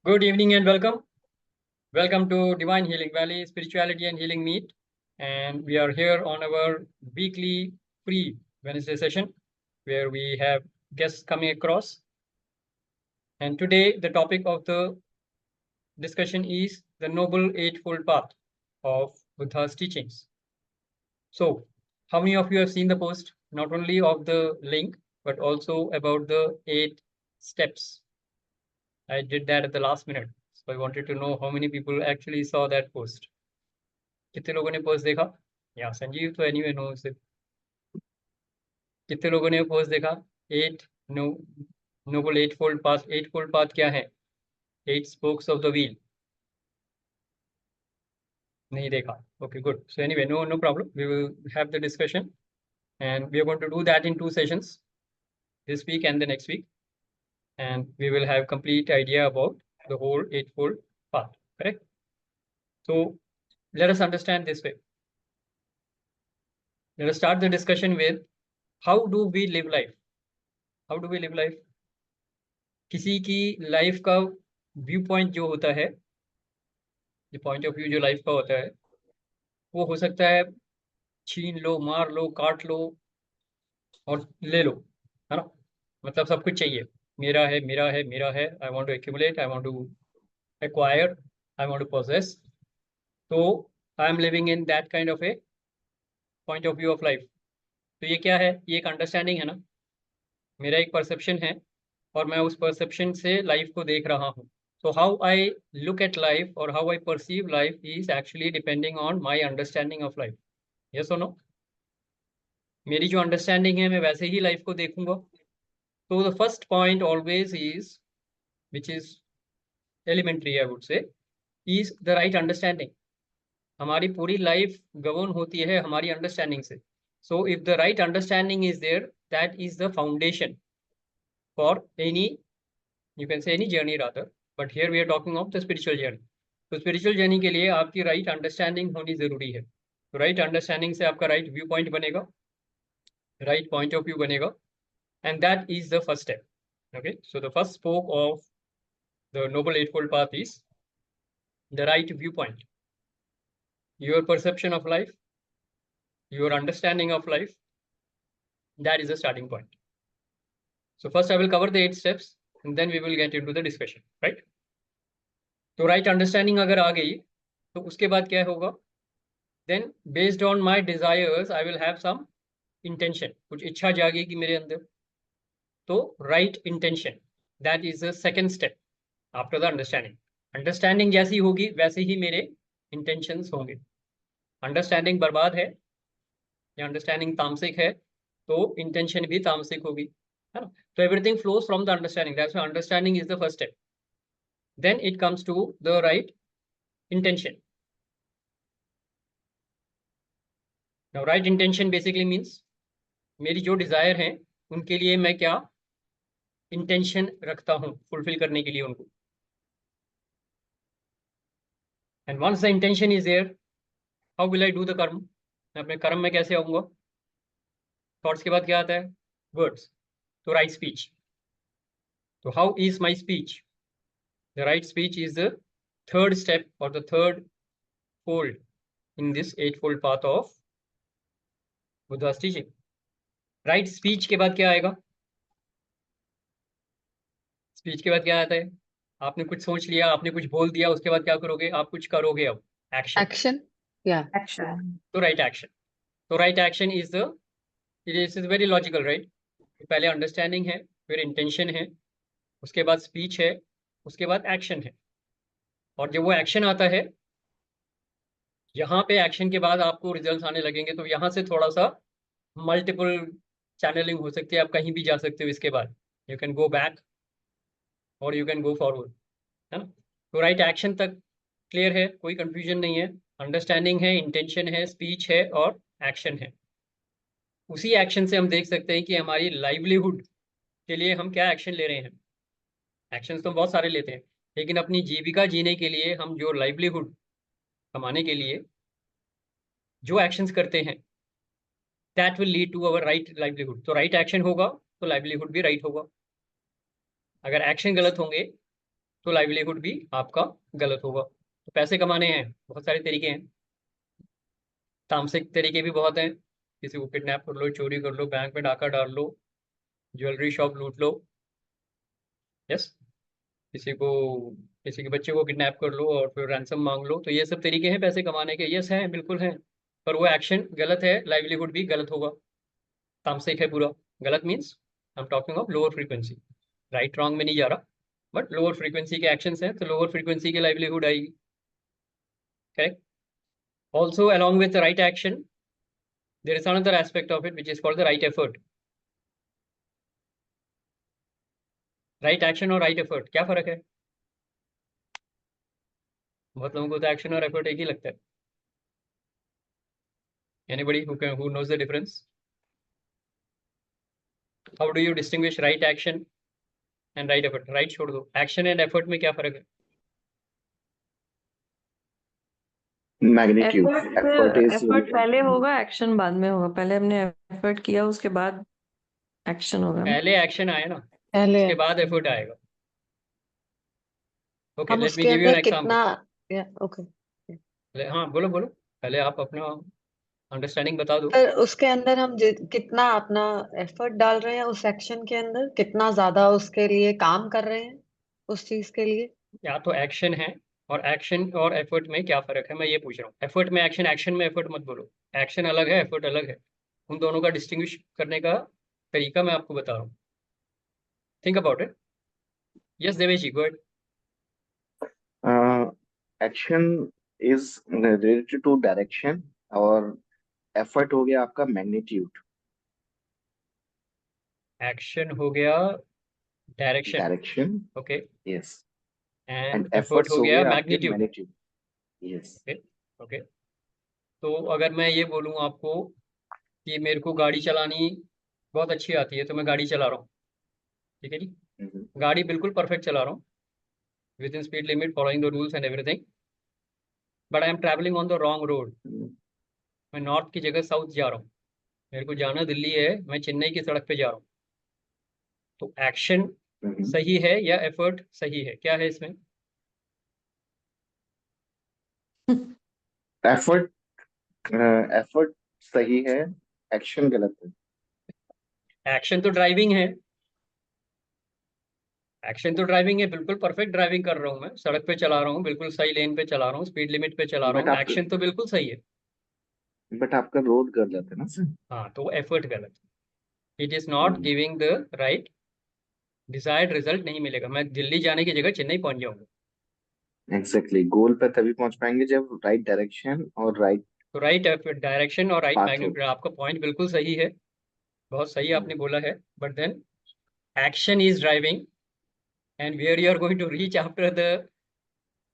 Good evening and welcome. Welcome to Divine Healing Valley Spirituality and Healing Meet. And we are here on our weekly free Wednesday session where we have guests coming across. And today the topic of the discussion is the Noble Eightfold Path of Buddha's teachings. So, how many of you have seen the post, not only of the link, but also about the 8 steps? I did that at the last minute. So I wanted to know how many people actually saw that post. कितने लोगों ने post देखा? या संजीव तो anyway no से कितने लोगों ने पोस्ट देखा? 8 नो नोबल एट फोल्ड पाथ क्या है? 8 स्पोक्स ऑफ द व्हील. नहीं देखा. Okay, good. So anyway, no problem. We will have the discussion and we are going to do that in 2 sessions, this week and the next week, and we will have complete idea about the whole eightfold path. Correct? So let us understand this way. Let us start the discussion with how do we live life? How do we live life? किसी की life का view point जो होता है, जो point of view जो life का होता है, वो हो सकता है छीन लो, मार लो, काट लो और ले लो, है ना? मतलब सब कुछ चाहिए, मेरा है मेरा है मेरा है. I want to accumulate, I want to acquire, I want to possess. तो I am living in that kind of a point of view of life. तो ये क्या है? ये एक अंडरस्टैंडिंग है ना, मेरा एक परसेप्शन है और मैं उस परसेप्शन से लाइफ को देख रहा हूँ. So how I look at life or how I perceive life is actually depending on my understanding of life. Yes or no? मेरी जो अंडरस्टैंडिंग है मैं वैसे ही लाइफ को देखूंगा. So the first point always is, which is elementary I would say, is the right understanding. हमारी पूरी life govern होती है हमारी अंडरस्टैंडिंग से. So if the right understanding is there, that is the foundation for any, you can say any journey rather, but here we are talking of the spiritual journey. तो spiritual journey के लिए आपकी right understanding होनी जरूरी है. तो right understanding से आपका राइट व्यू पॉइंट बनेगा, राइट पॉइंट ऑफ व्यू बनेगा, and that is the first step. Okay, so the first spoke of the noble eightfold path is the right view point. Your perception of life, your understanding of life, that is the starting point. So first I will cover the 8 steps and then we will get into the discussion, right? तो right understanding अगर आ गई तो उसके बाद क्या होगा? Then based on my desires I will have some intention. कुछ इच्छा जागेगी मेरे अंदर, तो right intention, that is the second step after the understanding. Understanding जैसी होगी वैसे ही मेरे इंटेंशंस होंगे. अंडरस्टैंडिंग बर्बाद है या अंडरस्टैंडिंग तामसिक है तो इंटेंशन भी तामसिक होगी, है ना? तो everything flows from the understanding. That's why understanding is the first step. Then it comes to the right intention. Now right intention basically means मेरी जो डिजायर हैं उनके लिए मैं क्या इंटेंशन रखता हूं फुलफिल करने के लिए उनको. And once the intention is there, how will I do the karma? मैं अपने कर्म में कैसे आऊंगा? थॉट्स के बाद क्या आता है? वर्ड्स. तो राइट स्पीच. तो how is my speech? The right speech is the third step or the third fold in this eightfold path of Buddha's teaching. Right speech के बाद क्या आएगा? स्पीच के बाद क्या आता है? आपने कुछ सोच लिया, आपने कुछ बोल दिया, उसके बाद क्या करोगे? आप कुछ करोगे. अब एक्शन. Action? Yeah. Action. तो राइट एक्शन. तो right action is the, it is very logical, right? पहले अंडरस्टैंडिंग है, फिर इंटेंशन है, उसके बाद स्पीच है, उसके बाद एक्शन है. और जब वो एक्शन आता है, यहाँ पे एक्शन के बाद आपको रिजल्ट्स आने लगेंगे. तो यहाँ से थोड़ा सा मल्टीपल चैनलिंग हो सकती है, आप कहीं भी जा सकते हो. इसके बाद यू कैन गो बैक और यू कैन गो फॉरवर्ड, है ना? तो राइट एक्शन तक क्लियर है, कोई कंफ्यूजन नहीं है. अंडरस्टैंडिंग है, इंटेंशन है, स्पीच है और एक्शन है. उसी एक्शन से हम देख सकते हैं कि हमारी लाइवलीहुड के लिए हम क्या एक्शन ले रहे हैं. एक्शन तो बहुत सारे लेते हैं, लेकिन अपनी जीविका जीने के लिए हम जो लाइवलीहुड कमाने के लिए जो एक्शंस करते हैं, that will lead to our right livelihood. तो राइट एक्शन होगा तो लाइवलीहुड भी राइट होगा. अगर एक्शन गलत होंगे तो लाइवलीहुड भी आपका गलत होगा। तो पैसे कमाने हैं, बहुत सारे तरीके हैं, तामसिक तरीके भी बहुत हैं। किसी को किडनैप कर लो, चोरी कर लो, बैंक में डाका डाल लो, ज्वेलरी शॉप लूट लो, यस, किसी को, किसी के बच्चे को किडनैप कर लो और फिर रैंसम मांग लो। तो ये सब तरीके हैं पैसे कमाने के, यस हैं, बिल्कुल हैं। पर वो एक्शन गलत है, लाइवलीहुड भी गलत होगा, तामसिक है पूरा। गलत means I am talking of lower frequency, right wrong में नहीं जा रहा, बट लोअर फ्रीक्वेंसी के एक्शंस हैं, तो लोअर फ्रीक्वेंसी की लाइवलीहुड आएगी। Correct. Also along with the right action there is another aspect of it which is called the right effort. Right action और राइट एफर्ट, क्या फर्क है? बहुत लोगों को तो एक्शन और एफर्ट एक ही लगता है। Anybody who knows the difference? How do you distinguish right action and right effort? Right छोड़ दो, एक्शन एंड एफर्ट में क्या फर्क है? मैग्नीट्यूड, एफर्ट पहले होगा, एक्शन बाद में होगा। पहले हमने एफर्ट किया, उसके बाद एक्शन होगा। पहले एक्शन आया ना, पहले उसके बाद एफर्ट आएगा। ओके, हम लेट मी उसके गिव यू एन अंदर कितना, एग्जांपल। ओके, हाँ बोलो बोलो, पहले आप अपना अंडरस्टैंडिंग बता दो। पर उसके अंदर हम कितना अपना एफर्ट डाल रहे हैं उस एक्शन के अंदर, कितना ज्यादा उसके लिए काम कर रहे हैं उस चीज के लिए। या तो एक्शन है, और एक्शन और एफर्ट में क्या फर्क है, मैं ये पूछ रहा हूँ। एफर्ट में एक्शन, एक्शन में एफर्ट मत बोलो। एक्शन अलग है, एफर्ट अलग है। उन दोनों का डिस्टिंग्विश करने का तरीका मैं आपको बता रहा हूँ। Think about it. Yes Devesh ji, go ahead. Action is related to direction और एफर्ट हो गया आपका मैग्नीट्यूड। एक्शन हो गया direction, okay, yes, and and effort efforts हो हो गया गया आपके magnitude. Magnitude. Yes. Okay, okay. तो अगर मैं ये बोलूँ आपको कि मेरे को गाड़ी चलानी बहुत अच्छी आती है, तो मैं गाड़ी चला रहा हूँ, ठीक है जी, गाड़ी बिल्कुल परफेक्ट चला रहा हूँ, with in speed limit, following the rules and everything, but I am travelling on the wrong road. मैं नॉर्थ की जगह साउथ जा रहा हूँ, मेरे को जाना दिल्ली है, मैं चेन्नई की सड़क पे जा रहा हूँ। तो एक्शन सही है या एफर्ट सही है, क्या है इसमें? एफर्ट, एफर्ट सही है, एक्शन गलत है। एक्शन तो ड्राइविंग है, एक्शन तो ड्राइविंग है, बिल्कुल परफेक्ट ड्राइविंग कर रहा हूँ, मैं सड़क पे चला रहा हूँ, बिल्कुल सही लेन पे चला रहा हूँ, स्पीड लिमिट पे चला रहा बट हूँ, आप एक्शन तो बिल्कुल सही है। बट आपका रोड गलत है ना सर। हाँ, तो एफर्ट गलत, it is not giving the right desired result, नहीं मिलेगा। मैं दिल्ली जाने की जगह चेन्नई पहुंच जाऊंगा। एग्जैक्टली, गोल पे तभी पहुंच पाएंगे जब राइट डायरेक्शन और राइट तो राइट डायरेक्शन और राइट पाथ मैग्नीट्यूड, होगा। आपका पॉइंट बिल्कुल सही है, बहुत सही आपने बोला है। But then action is driving, and where you are going to reach after the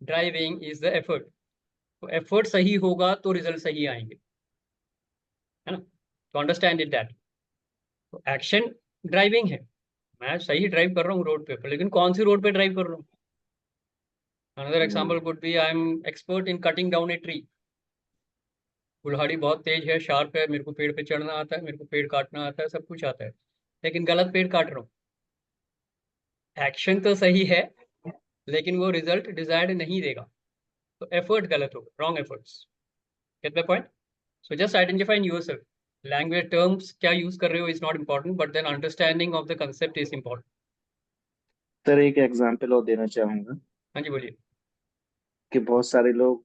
driving is the effort. तो एफर्ट सही होगा तो रिजल्ट सही आएंगे, है ना? तो अंडरस्टैंड इट दैट। तो एक्शन ड्राइविंग है, मैं सही ड्राइव कर रहा हूँ रोड पे, पर लेकिन कौन सी रोड पे ड्राइव कर रहा हूँ? Another example could be I am expert in cutting down a tree. कुल्हाड़ी बहुत तेज है, शार्प है, मेरे को पेड़ पे चढ़ना आता है, मेरे को पेड़ काटना आता है, सब कुछ आता है, लेकिन गलत पेड़ काट रहा हूँ। एक्शन तो सही है, लेकिन वो रिजल्ट डिजायर्ड नहीं देगा, तो एफर्ट गलत होगा, wrong efforts. Get my point? So just identifying yourself. Language terms क्या यूज कर रहे हो is not important, but then understanding of the concept is important. Sir एक एग्जांपल और देना चाहूंगा हाँ जी, बोलिए। कि बहुत सारे लोग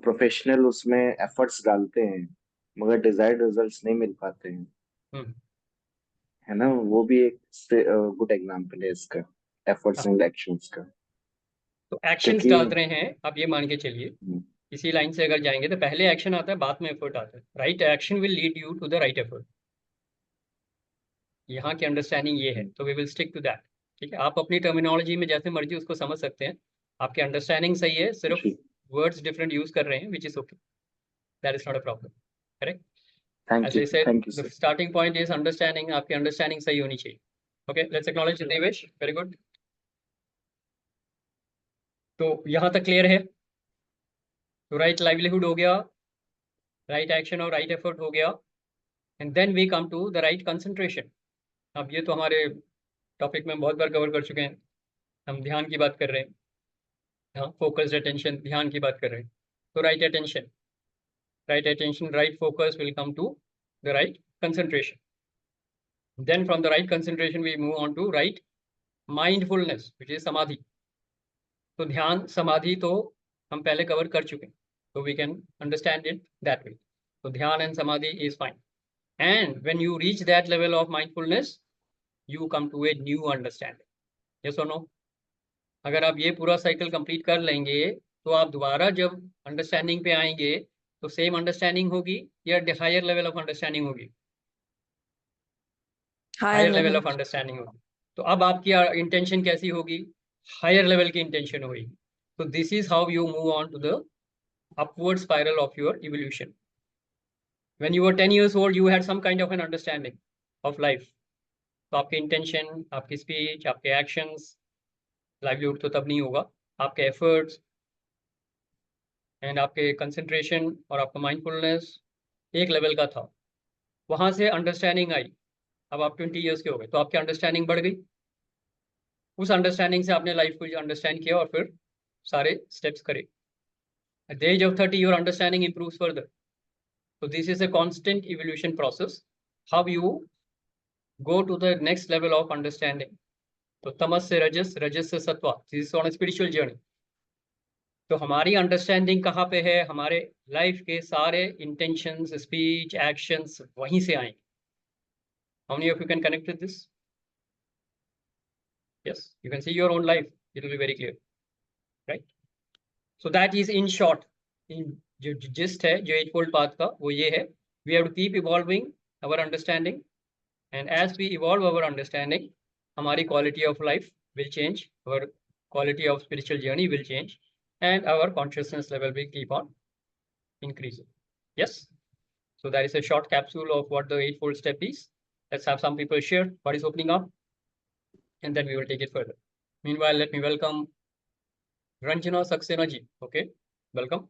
प्रोफेशनल उसमें एफर्ट्स डालते हैं मगर डिजायर्ड रिजल्ट्स नहीं मिल पाते हैं, हम्म, है ना। वो भी एक गुड एग्जांपल है इसका, एफर्ट्स हाँ, एंड एक्शंस का। तो एक्शंस क्योंकि डाल रहे हैं, आप ये मान के चलिए, इसी लाइन से अगर जाएंगे तो पहले एक्शन आता है, बाद में एफर्ट आता है। Right action will lead you to the right effort, यहाँ की अंडरस्टैंडिंग ये है, तो we will stick to that. ठीक है, आप अपनी टर्मिनोलॉजी में जैसे मर्जी उसको समझ सकते हैं, आपकी अंडरस्टैंडिंग सही है, सिर्फ जी, वर्ड्स डिफरेंट यूज कर रहे हैं, which is okay, that is not a problem. Correct. Thank as you, I said, thank you the sir. Starting point is understanding, आपकी अंडरस्टैंडिंग सही होनी चाहिए। Okay, let's acknowledge Devesh, very good. तो यहाँ तक क्लियर है। तो राइट लाइवलीहुड हो गया, राइट एक्शन और राइट एफर्ट हो गया, and then we come to the right concentration. अब ये तो हमारे टॉपिक में बहुत बार कवर कर चुके हैं। हम ध्यान की बात कर रहे हैं, हाँ, फोकस्ड अटेंशन, ध्यान की बात कर रहे हैं। तो right attention, right focus will come to the right concentration. Then from the right concentration we move on to right mindfulness, which is samadhi. तो ध्यान समाधि तो हम पहले कवर कर चुके हैं, तो we can understand it that way. So ध्यान and samadhi is fine. And when you reach that level of mindfulness, you come to a new understanding. Yes or no? अगर आप ये पूरा साइकिल कंप्लीट कर लेंगे तो आप दोबारा जब अंडरस्टैंडिंग पे आएंगे तो सेम अंडरस्टैंडिंग होगी या हायर लेवल ऑफ अंडरस्टैंडिंग होगी? हायर लेवल ऑफ अंडरस्टैंडिंग होगी। तो अब आपकी इंटेंशन कैसी होगी? हायर लेवल की इंटेंशन होगी। तो this is how you move on to the upward spiral of your evolution. When you were 10 years old you had some kind of an understanding of life. तो आपके intention, आपकी speech, आपके actions, livelihood तो तब नहीं होगा, आपके efforts and आपके कंसंट्रेशन और आपका माइंडफुलनेस एक लेवल का था। वहां से अंडरस्टैंडिंग आई, अब आप 20 years के हो गए तो आपकी अंडरस्टैंडिंग बढ़ गई। उस अंडरस्टैंडिंग से आपने लाइफ को अंडरस्टैंड किया और फिर सारे स्टेप्स करे। At the age of 30 your understanding improves further. So this is a constant evolution process, how you go to the next level of understanding. तो तमस से रजस, रजस से sattva, this is on a spiritual journey. तो हमारी understanding कहाँ पे है? हमारे life के सारे इंटेंशंस, स्पीच, एक्शंस वहीं से आएंगे। How many of you can connect with this? Yes, you can see your own life, it will be very clear, right? So that is in short, in जो gist है जो eightfold path का, वो ये है, we have to keep evolving our understanding, and as we evolve our understanding, हमारी quality of life will change, our quality of spiritual journey will change, and our consciousness level will keep on increasing. Yes, so that is a short capsule of what the eightfold step is. Let's have some people share what is opening up, and then we will take it further. Meanwhile, let me welcome Ranjana Saxena ji. Okay, welcome.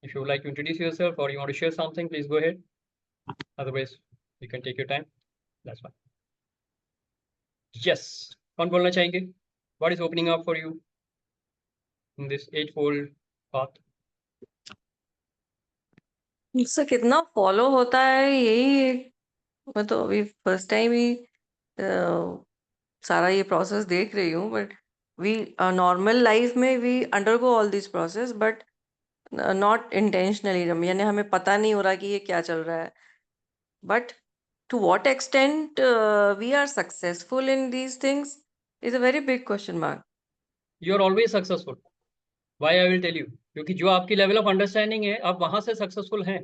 If you would like to introduce yourself or you want to share something, please go ahead. Otherwise, you can take your time. That's fine. Yes. कौन बोलना चाहेंगे? What is opening up for you in this eightfold path? मुझसे कितना follow होता है यही मैं तो अभी फर्स्ट टाइम ही सारा ये प्रोसेस देख रही हूँ बट वी नॉर्मल लाइफ में we undergo all this process but not intentionally, यानी हमें पता नहीं हो रहा कि ये क्या चल रहा है, but to what extent we are successful in these things is a very big question mark. You are always successful. Why I will tell you. क्योंकि जो आपकी लेवल ऑफ अंडरस्टैंडिंग है आप वहां से सक्सेसफुल हैं।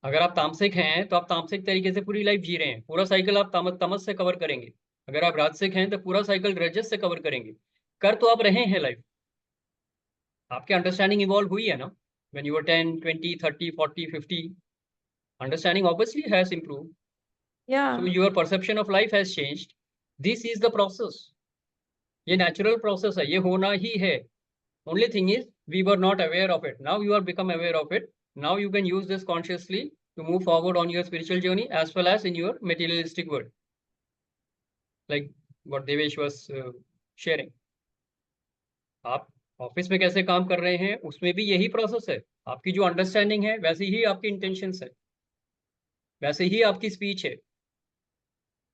अगर आप तामसिक हैं तो आप तामसिक तरीके से पूरी लाइफ जी रहे हैं, पूरा साइकिल आप तमस से कवर करेंगे। अगर आप राजसिक हैं तो पूरा साइकिल रजस से कवर करेंगे। कर तो आप रहे हैं लाइफ, आपकी अंडरस्टैंडिंग इवॉल्व हुई है ना। When you were 10, 20, 30, 40, 50, understanding obviously has improved. Yeah. So your perception of life has changed. This is the process. ये natural process है, ये होना ही है. Only thing is we were not aware of it. Now you are become aware of it. Now you can use this consciously to move forward on your spiritual journey as well as in your materialistic world. Like what Devesh was sharing. आप office में कैसे काम कर रहे हैं उसमें भी यही प्रोसेस है। आपकी जो अंडरस्टैंडिंग है वैसे ही आपकी इंटेंशंस है, वैसे ही आपकी स्पीच है,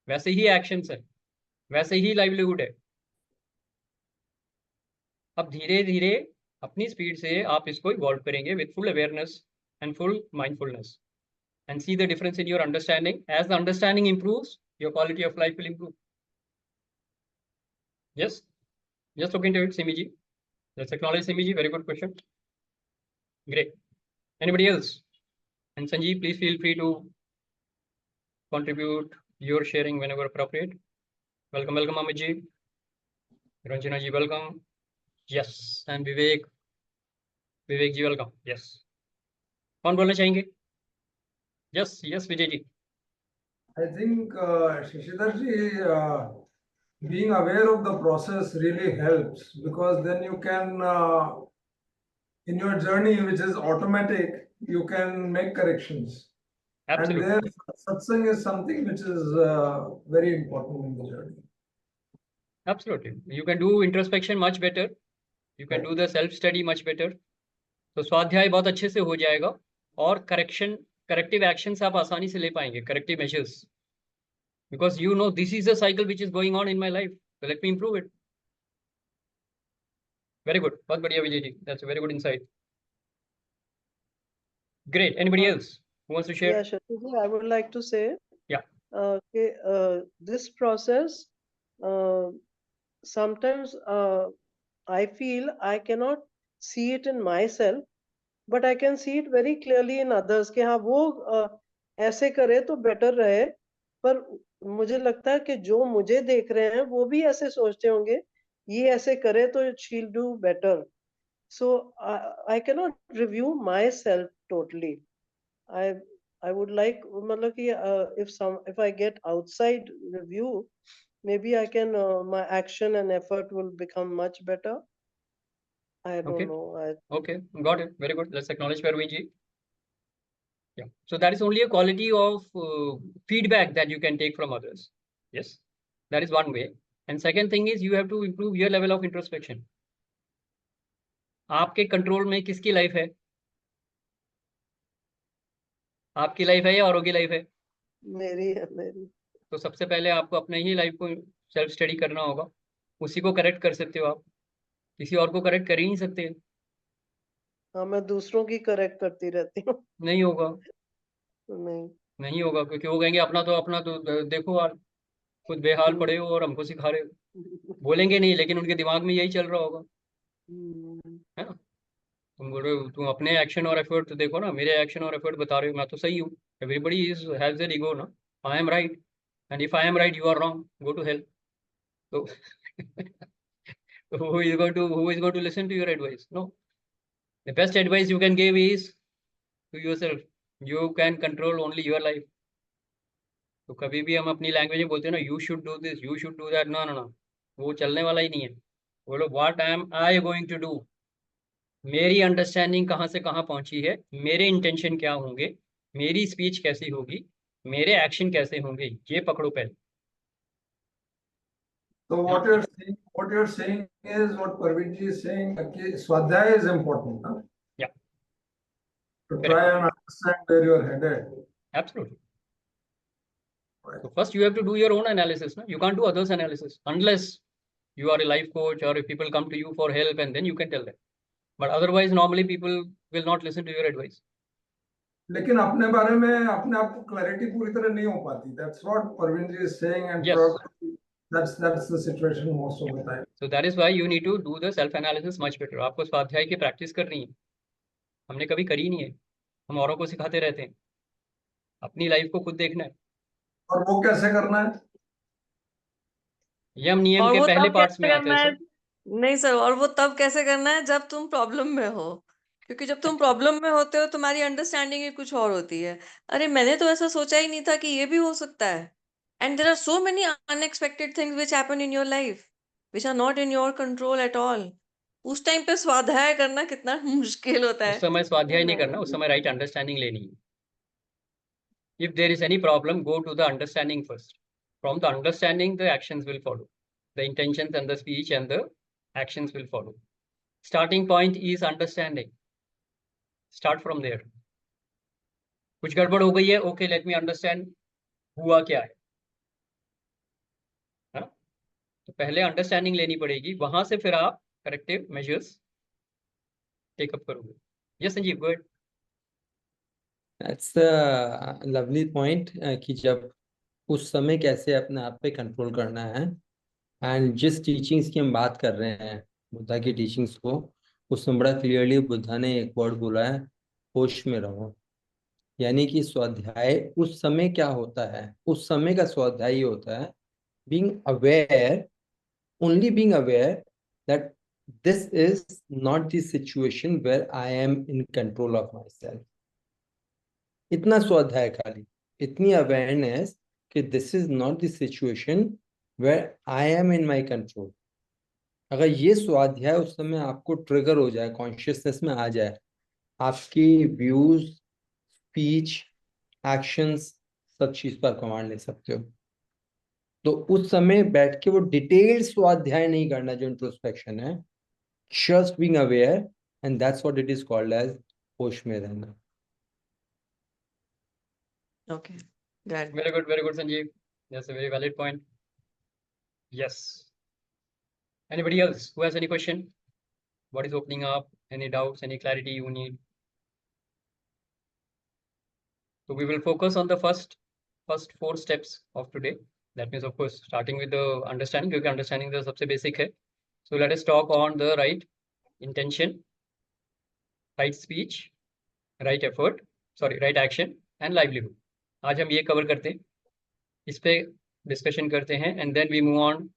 वैसे ही एक्शंस है, वैसे ही लाइवलीहुड है। अब धीरे धीरे अपनी स्पीड से आप इसको इवॉल्व करेंगे with full awareness and full mindfulness and see the difference in your understanding. As the understanding improves your quality of life will improve. Yes, just look into it Simi ji. Let's acknowledge Simi ji, very good question, great. Anybody else? And Sanjeev, please feel free to contribute your sharing whenever appropriate. Welcome, welcome Amit ji. Ranjana ji, welcome. Yes, and Vivek ji, welcome. Yes. कौन बोलना चाहेंगे? Yes, yes, Vijay ji. I think Shashi Dhar ji, being aware of the process really helps, because then you can, in your journey, which is automatic, you can make corrections. Absolutely. And there, satsang is something which is very important in the journey. Absolutely. You can do introspection much better. You can do the self study much better. तो स्वाध्याय बहुत अच्छे से हो जाएगा और corrective actions आप आसानी से ले पाएंगे, corrective measures, because you know this is the cycle which is going on in my life, so let me improve it. Very good. बहुत बढ़िया Vijay ji. That's a very good insight. Great. Anybody else who wants to share? Yeah, Shashi ji, I would like to say, Yeah. This process, sometimes I feel I cannot see it in myself, but I can see it very clearly in others कि हाँ वो ऐसे करे तो better रहे, पर मुझे लगता है कि जो मुझे देख रहे हैं वो भी ऐसे सोचते होंगे, ये ऐसे करे तो she'll do better. So I cannot review myself totally. I would like मतलब कि if I get outside review, maybe I can my action and effort will become much better. I don't Okay. know. Okay, got it. Very good. Let's acknowledge Parveen ji. Yeah. So that is only a quality of feedback that you can take from others. Yes, that is one way. And second thing is you have to improve your level of introspection. आपके control में किसकी life है? आपकी life है या औरों की life है? मेरी है, मेरी. तो सबसे पहले आपको अपने ही लाइफ को सेल्फ स्टडी करना होगा. उसी को करेक्ट कर सकते हो आप, किसी और को करेक्ट कर ही नहीं सकते. हाँ, मैं दूसरों की करेक्ट करती रहती हूँ. नहीं होगा, नहीं. नहीं होगा, क्योंकि वो कहेंगे अपना तो देखो यार, खुद बेहाल पड़े हो और हमको सिखा रहे हो. बोलेंगे नहीं, लेकिन उनके दिमाग में यही चल रहा होगा, है ना. तुम बोल रहे हो तुम अपने एक्शन और एफर्ट तो देखो ना, मेरे एक्शन और एफर्ट बता रहे हो, मैं तो सही हूँ. Everybody is has their ego ना. I am right, and if I am right you are wrong, go to hell. तो who is going to listen to your advice? No. The best advice you can give is to yourself. You can control only your life. तो कभी भी हम अपनी language में बोलते हैं ना, you should do this, you should do that, ना ना ना, वो चलने वाला ही नहीं है. बोलो what am I going to do. मेरी अंडरस्टैंडिंग कहाँ से कहाँ पहुंची है, मेरे इंटेंशन क्या होंगे, मेरी स्पीच कैसी होगी, मेरे एक्शन कैसे होंगे, ये पकड़ो पहले. So what you're saying is what Parveen ji is saying. Swadhyaya is important, huh? Yeah. To Correct. try and understand where you're headed. Absolutely. Right. So first you have to do your own analysis. No? You can't do others' analysis unless you are a life coach or if people come to you for help, and then you can tell them. But otherwise, normally people will not listen to your advice. लेकिन अपने बारे में अपने आप को clarity पूरी तरह नहीं हो पाती. That's what Parveen ji is saying, and Yes. probably that's the situation most of the time. So that is why you need to do the self analysis much better. आपको स्वाध्याय की प्रैक्टिस करनी है. हमने कभी करी नहीं है, हम औरों को सिखाते रहते हैं. अपनी लाइफ को खुद देखना है. और वो कैसे करना है? यम नियम और के वो पहले तब पार्ट्स कैसे में आते करना हैं है? सर. नहीं सर, और वो तब कैसे करना है जब तुम प्रॉब्लम में हो, क्योंकि जब तुम प्रॉब्लम में होते हो तुम्हारी अंडरस्टैंडिंग ही कुछ और होती है. अरे मैंने तो ऐसा सोचा ही नहीं था कि ये भी हो सकता है. And there are so many unexpected things which happen in your life which are not in your control at all. उस टाइम पे स्वाध्याय करना कितना मुश्किल होता उस है. समय स्वाध्याय नहीं करना, उस समय राइट अंडरस्टैंडिंग लेनी है. If there is any problem, go to the understanding first. From the understanding, the actions will follow. The intentions and the speech and the actions will follow. Starting point is understanding. Start from there. कुछ गड़बड़ हो गई है, okay, let me understand हुआ क्या है. हाँ? तो पहले अंडरस्टैंडिंग लेनी पड़ेगी, वहां से फिर आप करेक्टिव मेजर्स टेकअप करोगे. Yes Sanjeev, go ahead. That's a lovely point कि जब उस समय कैसे अपने आप पे कंट्रोल करना है. एंड जिस टीचिंग्स की हम बात कर रहे हैं, बुद्धा की टीचिंग्स को, उसमें बड़ा क्लियरली बुद्धा ने एक वर्ड बोला है, होश में रहो. यानी कि स्वाध्याय उस समय क्या होता है, उस समय का स्वाध्याय होता है being aware, only being aware that this is not the situation where I am in control of myself. इतना स्वाध्याय खाली, इतनी अवेयरनेस कि this is not the situation where I am in my control. अगर ये स्वाध्याय उस समय आपको ट्रिगर हो जाए, कॉन्शियसनेस में आ जाए, आपकी व्यूज, स्पीच, एक्शंस, सब चीज पर कमांड ले सकते हो. तो उस समय बैठ के वो डिटेल स्वाध्याय नहीं करना जो इंट्रोस्पेक्शन है, just being aware, and that's what it is called as होश में रहना. Okay, got it. Very good, Sanjeev. That's a very valid point. Yes. Anybody else who has any question? What is opening up? Any doubts? Any clarity you need? So we will focus on the first 4 steps of today. That means, of course, starting with the understanding, because understanding the सबसे basic है. So let us talk on the right intention, right speech, right effort, right action and livelihood. आज हम ये cover करते हैं, इस पे discussion करते हैं, and then we move on.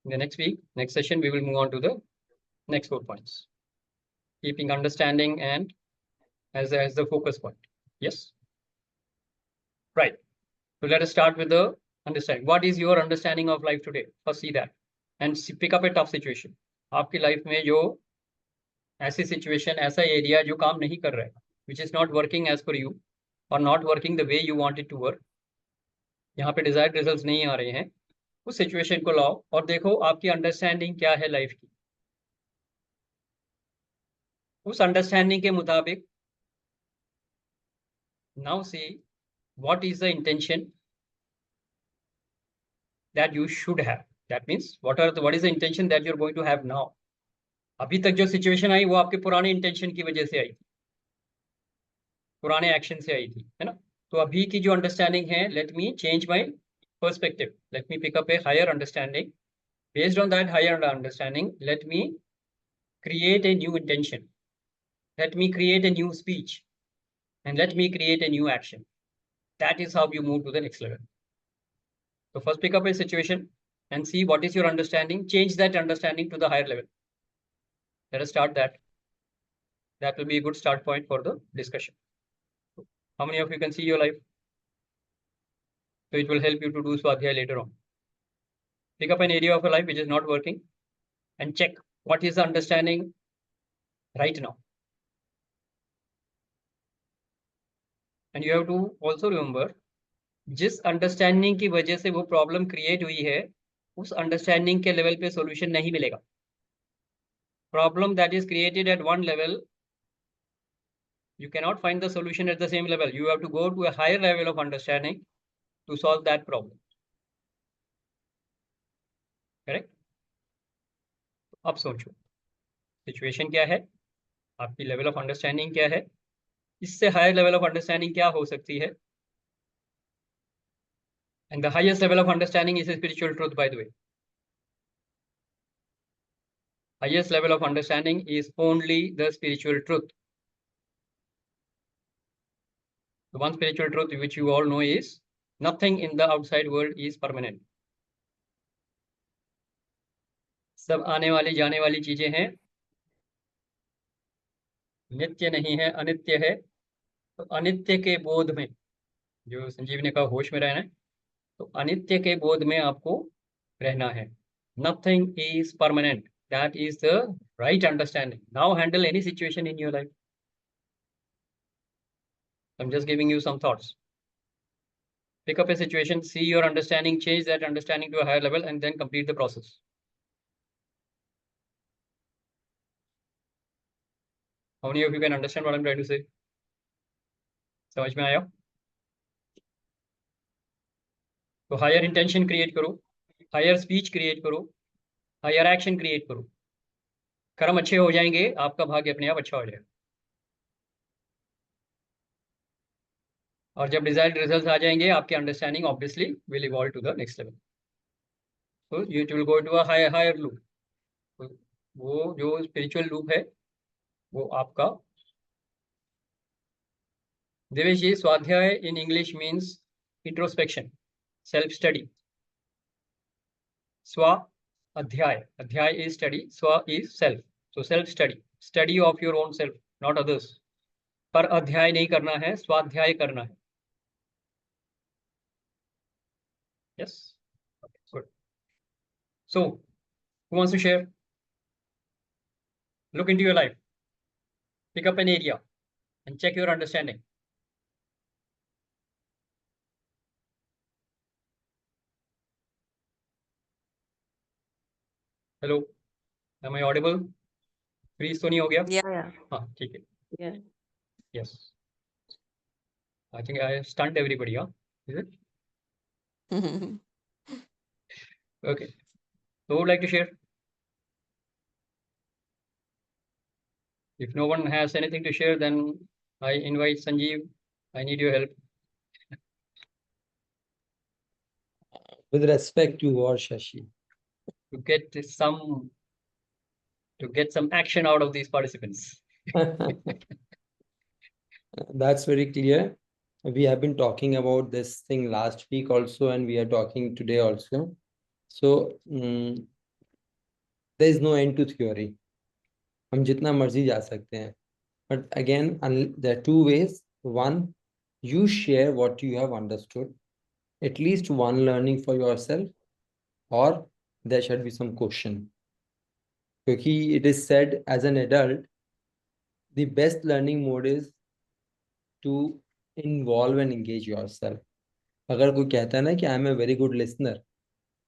In the next week, next session, we will move on to the next 4 points, keeping understanding and as the focus point. Yes, right. So let us start with the understanding. What is your understanding of life today? First see that and pick up a tough situation. आपकी life में जो ऐसी situation, ऐसा area जो काम नहीं कर रहा है, which is not working as per you or not working the way you want it to work, यहाँ पे desired results नहीं आ रहे हैं, उस सिचुएशन को लाओ और देखो आपकी अंडरस्टैंडिंग क्या है लाइफ की. उस अंडरस्टैंडिंग के मुताबिक now see what is the intention that you should have. That means what is the intention that you're going to have now. अभी तक जो सिचुएशन आई वो आपके पुराने इंटेंशन की वजह से आई थी, पुराने एक्शन से आई थी, है ना. तो अभी की जो अंडरस्टैंडिंग है, let me change my perspective, let me pick up a higher understanding. Based on that higher understanding, let me create a new intention, let me create a new speech, and let me create a new action. That is how you move to the next level. So first pick up a situation and see what is your understanding, change that understanding to the higher level. Let us start that. That will be a good start point for the discussion. How many of you can see your life? So it will help you to do Swadhyay later on. Pick up an area of your life which is not working and check what is the understanding right now. And you have to also remember, जिस understanding की वजह से वो problem create हुई है, उस understanding के level पे सॉल्यूशन नहीं मिलेगा. Problem that is created at one level, you cannot find the solution at the same level. You have to go to a higher level of understanding to solve that problem. Correct? अब सोचो situation क्या है, आपकी level of understanding क्या है, इससे higher level of understanding क्या हो सकती है. And the highest level of understanding is a spiritual truth, by the way. Highest level of understanding is only the spiritual truth. The one spiritual truth which you all know is nothing in the outside world is permanent. सब आने वाली जाने वाली चीजें हैं, नित्य नहीं है, अनित्य है. तो अनित्य के बोध में, जो संजीव ने कहा होश में रहना है, तो अनित्य के बोध में आपको रहना है. Nothing is permanent. That is the right understanding. Now handle any situation in your life. I'm just giving you some thoughts. Pick up a situation, see your understanding, change that understanding to a higher level, and then complete the process. How many of you can understand what I'm trying to say? समझ में आया? तो higher intention create करो, higher speech create करो, higher action create करो. कर्म अच्छे हो जाएंगे, आपका भाग्य अपने आप अच्छा हो जाएगा. और जब डिजायर्ड रिजल्ट्स आ जाएंगे, आपकी understanding obviously will evolve to the next level. तो you will go to a higher loop. वो जो स्पिरिचुअल लूप है वो आपका, देवेश जी, स्वाध्याय in English means introspection, self study. स्व अध्याय, अध्याय इज स्टडी, स्व is self. So self study, study of your own self, not others. पर अध्याय नहीं करना है, स्वाध्याय करना है. Yes, good. So who wants to share? Look into your life, pick up an area and check your understanding. Hello, am I audible? Freeze तो नहीं हो गया? Yeah, हाँ, ठीक है. yeah. Yes. I think I stunned everybody, huh? Is it? Okay. Who would like to share? If no one has anything to share, then I invite Sanjeev. I need your help. With respect to what, Shashi? to get some action out of these participants. That's very clear. We have been talking about this thing last week also, and we are talking today also. So there is no end to theory. हम जितना मर्जी जा सकते हैं. But again, there are two ways. One, you share what you have understood, at least one learning for yourself, or there should be some question. क्योंकि it is said as an adult, the best learning mode is to involve and engage yourself. अगर कोई कहता है ना कि I am a very good listener,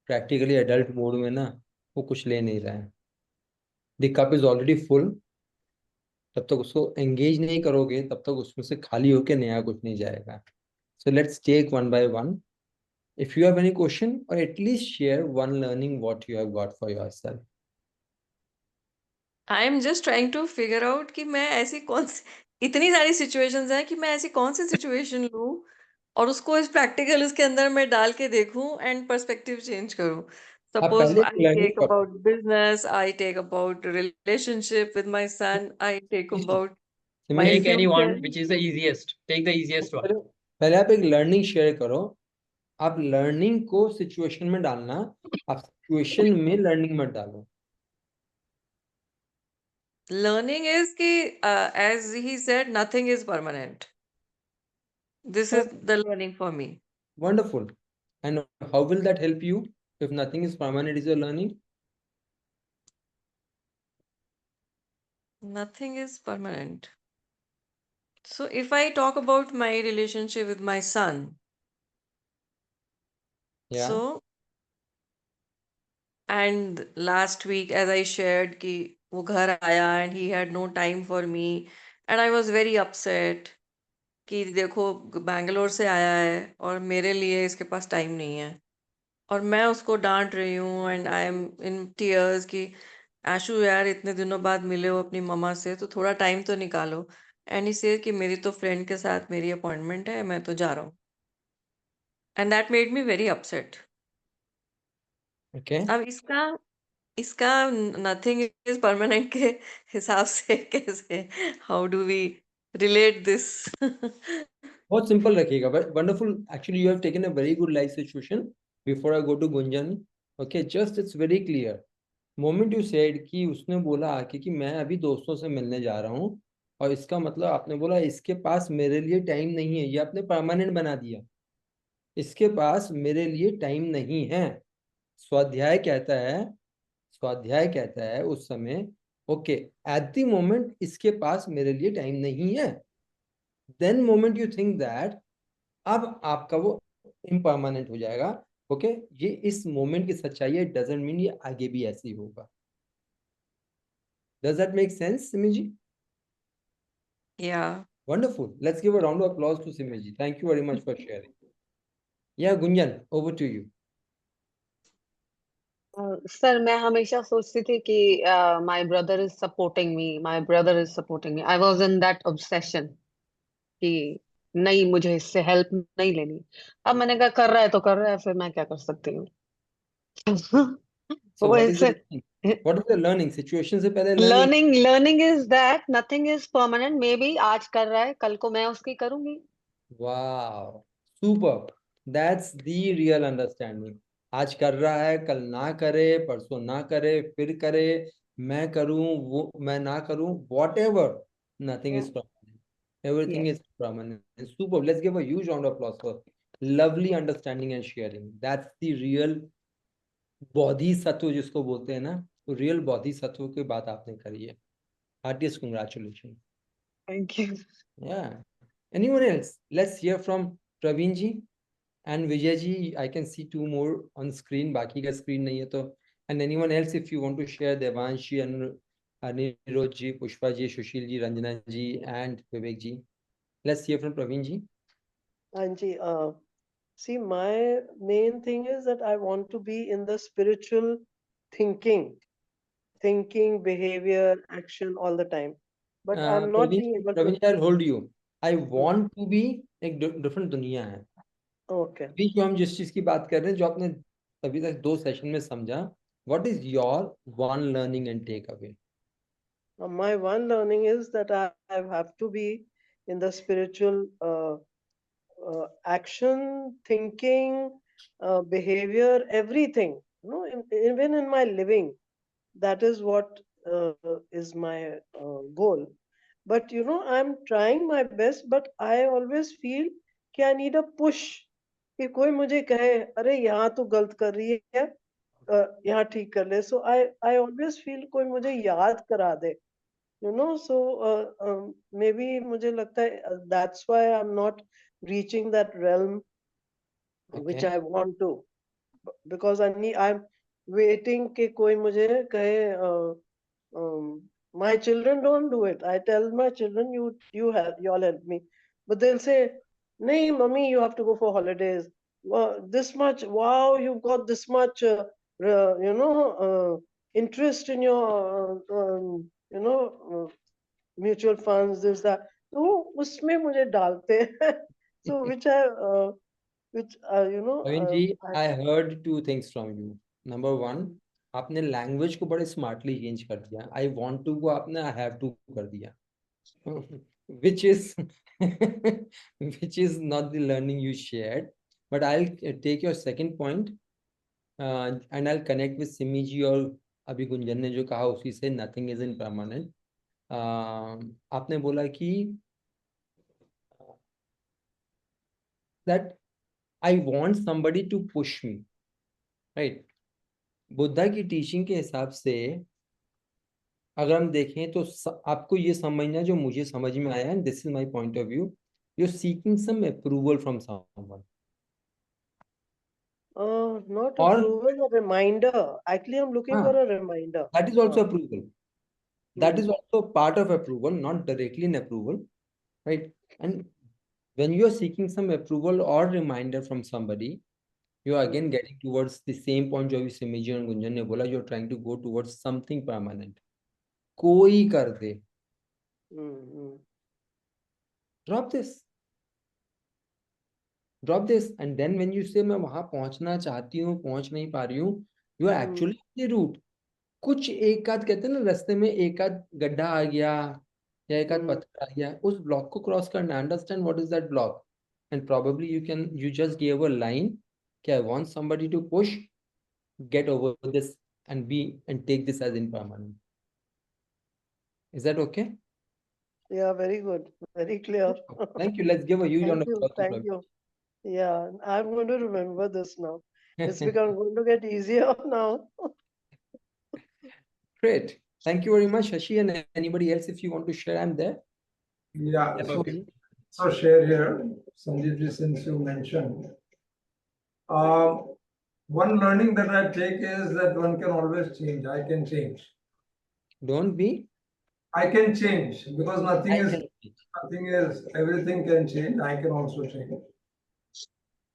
practically adult mode में ना वो कुछ ले नहीं रहा है. The cup is already full. तब तक उसको एंगेज नहीं करोगे तब तक उसमें से खाली होके नया कुछ नहीं जाएगा. So let's take one by one. If you have any question, or at least share one learning what you have got for yourself. I am just trying to figure out कि मैं ऐसी कौन सी इतनी सारी situations हैं कि मैं ऐसी कौन सी situation लूं और उसको इस practical इसके अंदर मैं डाल के देखूं and perspective change करूं. आप Suppose पहले I learning take करो. about business, I take about relationship with my son, I take about my Take any future. one which is the easiest. Take the easiest one. पहले आप एक learning share करो. आप learning को situation में डालना, आप सिचुएशन में लर्निंग मत डालो. Learning is कि as he said, nothing is permanent. This is the learning for me. Wonderful. And how will that help you if nothing is permanent is your learning? Nothing is permanent. So if I talk about my relationship with my son, Yeah. so and last week as I shared कि वो घर आया and he had no time for me and I was very upset कि देखो बैंगलोर से आया है और मेरे लिए इसके पास टाइम नहीं है और मैं उसको डांट रही हूँ and I am in tears कि आशु यार इतने दिनों बाद मिले हो अपनी मम्मा से तो थोड़ा टाइम तो निकालो एंड इसे कि मेरी तो फ्रेंड के साथ मेरी अपॉइंटमेंट है मैं तो जा रहा हूँ and that made me very upset. Okay. अब इसका नथिंग इज परमानेंट के हिसाब से कैसे how do we relate this? बहुत सिंपल रखिएगा. Wonderful. Actually, you have taken a very good life situation. Before I go to Gunjan, okay, just it's very clear. Moment you said कि उसने बोला आके कि मैं अभी दोस्तों से मिलने जा रहा हूँ और इसका मतलब आपने बोला इसके पास मेरे लिए टाइम नहीं है. ये आपने परमानेंट बना दिया. इसके पास मेरे लिए टाइम नहीं है. स्वाध्याय कहता है उस समय ओके एट द मोमेंट इसके पास मेरे लिए टाइम नहीं है. Then moment you think that अब आपका वो इम्परमानेंट हो जाएगा. ओके ये इस मोमेंट की सच्चाई है. डजंट मीन ये आगे भी ऐसे ही होगा. Does that make sense Simi ji? Yeah wonderful. Let's give a round of applause to Simi ji. Thank you very much for sharing. Yeah Gunjan, over to you. Sir मैं हमेशा सोचती थी कि my brother is supporting me I was in that obsession कि नहीं मुझे इससे help नहीं लेनी. अब मैंने कहा कर रहा है तो कर रहा है, फिर मैं क्या कर सकती हूँ. सो वो व्हाट इज ऐसे द लर्निंग सिचुएशन से पहले learning is that nothing is permanent. May be आज कर रहा है कल को मैं उसकी करूंगी. वाह, super. That's the real understanding. आज कर रहा है कल ना करे, परसों ना करे, फिर करे, मैं करूं वो मैं ना करूं, whatever, nothing is permanent, everything Yes. is permanent. Super. Let's give a huge round of applause for lovely understanding and sharing. That's the real Bodhisattva जिसको बोलते हैं ना, तो रियल बोधिसत्व की बात आपने करी है. Heartiest congratulations. Thank you. Yeah. Anyone else? Let's hear from Praveen ji and Vijay ji. I can see two more on screen. बाकी का screen नहीं है तो And anyone else, if you want to share, Devanshi, Anirudh ji, Pushpa ji, Sushil ji, Ranjana ji, and Vivek ji. Let's hear from Praveen ji. Anji, see, my main thing is that I want to be in the spiritual thinking, behavior, action all the time. But I'm not being able to. Praveen, I'll hold you. I want to be एक different दुनिया है. Okay. अभी जो हम जिस चीज की बात कर रहे हैं, जो आपने अभी तक 2 सेशन में समझा, what is your one learning and takeaway? My one learning is that I have to be in the spiritual action, thinking, behavior, everything. You know, even in my living, that is what is my goal. But you know, I'm trying my best, but I always feel कि I need a push. कि कोई मुझे कहे, अरे यहाँ तू गलत कर रही है, यहाँ ठीक कर ले. So I always feel कोई मुझे याद करा दे. You know, so maybe मुझे लगता है that's why I'm not reaching that realm which Okay. I want to, because I'm waiting कि कोई मुझे कहे my children don't do it. I tell my children, you all help me, but they'll say, "Nahi, mommy, you have to go for holidays. This much, wow, you've got this much, interest in your, mutual funds, this that." तो उसमें मुझे डालते हैं. So which Praveen ji, I heard 2 things from you. Number 1, आपने language को बड़े smartly change कर दिया. I want to को आपने I have to कर दिया. which is which is not the learning you shared. But I'll take your second point and I'll connect with Simi ji और अभी गुंजन ने जो कहा उसी से, nothing is impermanent. आपने बोला कि that I want somebody to push me, right? Buddha की टीचिंग के हिसाब से अगर हम देखें तो आपको ये समझना, जो मुझे समझ में आया, and this is my point of view, you're seeking some approval from someone. Not Or approval, a reminder. Actually, I'm looking for a reminder. that is also approval. That is also part of approval, not directly an approval, right? And when you are seeking some approval or reminder from somebody, you are again getting towards the same point जो अभी सिमी जी और गुंजन ने बोला, you're trying to go towards something permanent. कोई कर दे. Drop this, and then when you say मैं वहां पहुंचना चाहती हूँ, पहुंच नहीं पा रही हूँ, you are actually on the route. कुछ एक आध कहते हैं ना, रास्ते में एक आध गड्ढा आ गया या एक आध पत्थर आ गया, उस ब्लॉक को क्रॉस करना. Understand what is that block, and probably you just gave a line कि I want somebody to push, get over this and take this as impermanent. Is that okay? Yeah, very good, very clear. Thank you. Let's give a huge round of applause. Thank you. Yeah, I'm going to remember this now. It's going to get easier now. Great. Thank you very much, Shashi, and anybody else, if you want to share, I'm there. Yeah. Yes, So share here, Sanjeev, since you mentioned. One learning that I take is that one can always change. I can change. Don't be. I can change, because everything can change. I can also change.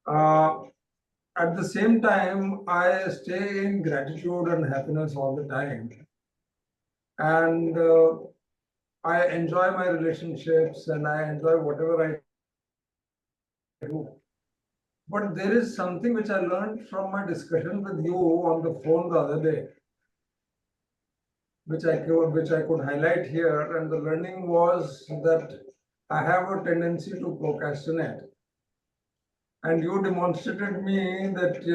At the same time, I stay in gratitude and happiness all the time. And I enjoy my relationships and I enjoy whatever I do. But there is something which I learned from my discussion with you on the phone the other day, which I could highlight here. And the learning was that I have a tendency to procrastinate. And you demonstrated me that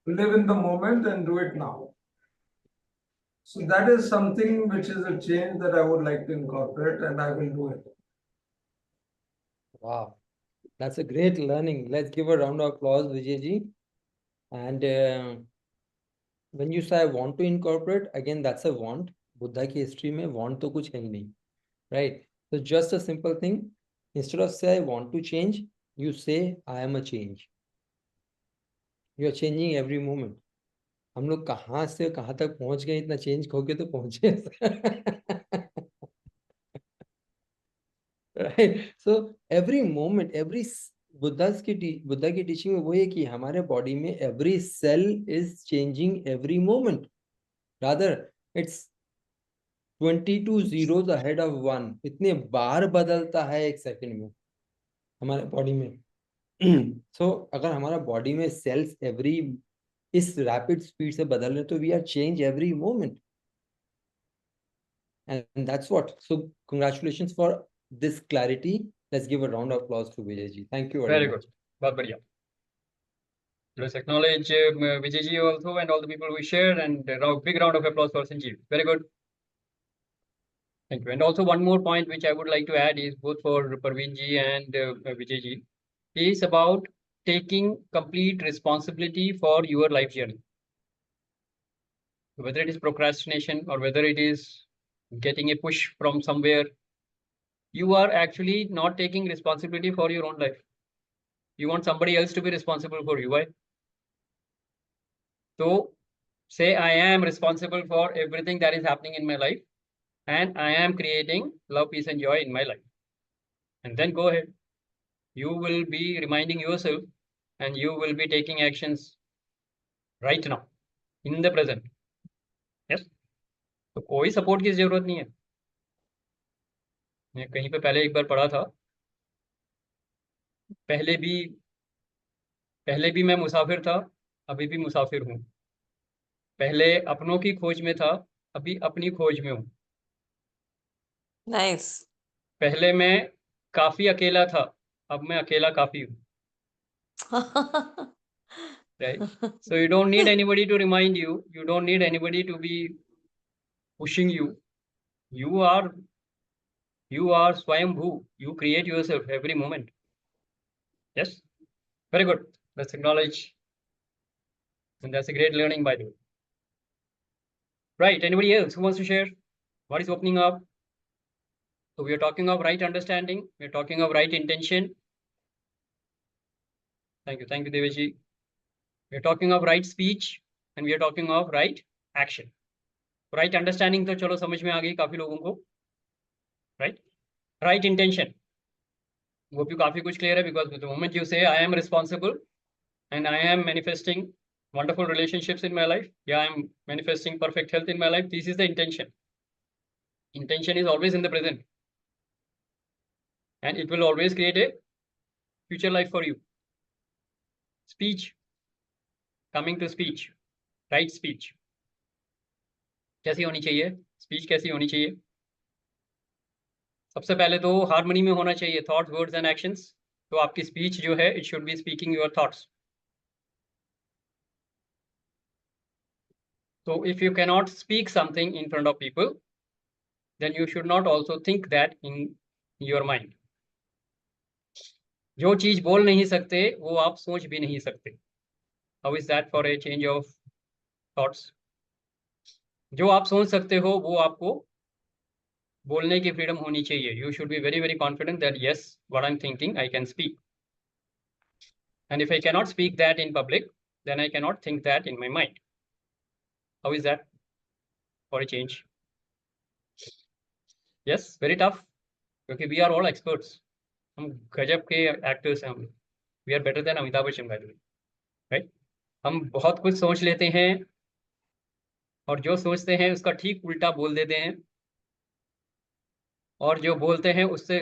live in the moment and do it now. So that is something which is a change that I would like to incorporate, and I will do it. Wow, that's a great learning. Let's give a round of applause, Vijay ji. And when you say I want to incorporate, again, that's a want. Buddha ki history mein want to kuch hai hi nahi, right? So just a simple thing. Instead of say I want to change, you say I am a change. You are changing every moment. हम लोग कहाँ से कहाँ तक पहुंच गए, इतना change होके तो पहुंचे। Right, so every moment, every Buddha की टीचिंग में वो है कि हमारे बॉडी में every cell is changing every moment, rather it's 22 zeros ahead of 1, इतने बार बदलता है एक सेकंड में हमारे बॉडी में। सो अगर हमारा बॉडी में सेल्स एवरी इस रैपिड स्पीड से बदल रहे, तो we are change every moment, and that's what. So congratulations for this clarity. Let's give a round of applause to Vijay ji. Thank you very Very much. good. बहुत बढ़िया. Let's acknowledge Vijay ji also and all the people who shared, and a big round of applause for Sanjeev. Very good. Thank you. And also one more point which I would like to add is both for Parveen ji and Vijay ji is about taking complete responsibility for your life journey. Whether it is procrastination or whether it is getting a push from somewhere, you are actually not taking responsibility for your own life. You want somebody else to be responsible for you. Why? So say I am responsible for everything that is happening in my life, and I am creating love, peace, and joy in my life. And then go ahead. You will be reminding yourself, and you will be taking actions right now, in the present. Yes. तो कोई support की जरूरत नहीं है. मैं कहीं पे पहले एक बार पढ़ा था, पहले भी मैं मुसाफिर था, अभी भी मुसाफिर हूँ. पहले अपनों की खोज में था, अभी अपनी खोज में हूँ. Nice. पहले मैं काफी अकेला था, अब मैं अकेला काफी हूँ. Right? So you don't need anybody to remind you. You don't need anybody to be pushing you. You are Swayambhu. You create yourself every moment. Yes? Very good. Let's acknowledge. And that's a great learning, by the way. Right. Anybody else who wants to share? What is opening up? So we are talking of right understanding. We are talking of right intention. Thank you. Thank you, Devaji. We are talking of right speech, and we are talking of right action. Right understanding तो चलो समझ में आ गई काफी लोगों को. Right? Right intention. वो भी काफी कुछ क्लियर है, because the moment you say I am responsible and I am manifesting wonderful relationships in my life, yeah, I am manifesting perfect health in my life, this is the intention. Intention is always in the present, and it will always create a future life for you. Speech, coming to speech, right speech कैसी होनी चाहिए? Speech कैसी होनी चाहिए? सबसे पहले तो harmony में होना चाहिए थॉट्स, वर्ड्स एंड एक्शंस. तो आपकी स्पीच जो है, it should be speaking your thoughts. So if you cannot speak something in front of people, then you should not also think that in your mind. जो चीज बोल नहीं सकते वो आप सोच भी नहीं सकते. How is that for a change of thoughts? जो आप सोच सकते हो वो आपको बोलने की फ्रीडम होनी चाहिए. You should be very, very confident that yes, what I'm thinking, I can speak. And if I cannot speak that in public, then I cannot think that in my mind. How is that for a change? Yes, very tough. क्योंकि we are all experts. हम गजब के actors हैं. हम we are better than Amitabh Bachchan, by the way. Right? हम बहुत कुछ सोच लेते हैं, और जो सोचते हैं उसका ठीक उल्टा बोल देते हैं, और जो बोलते हैं उससे,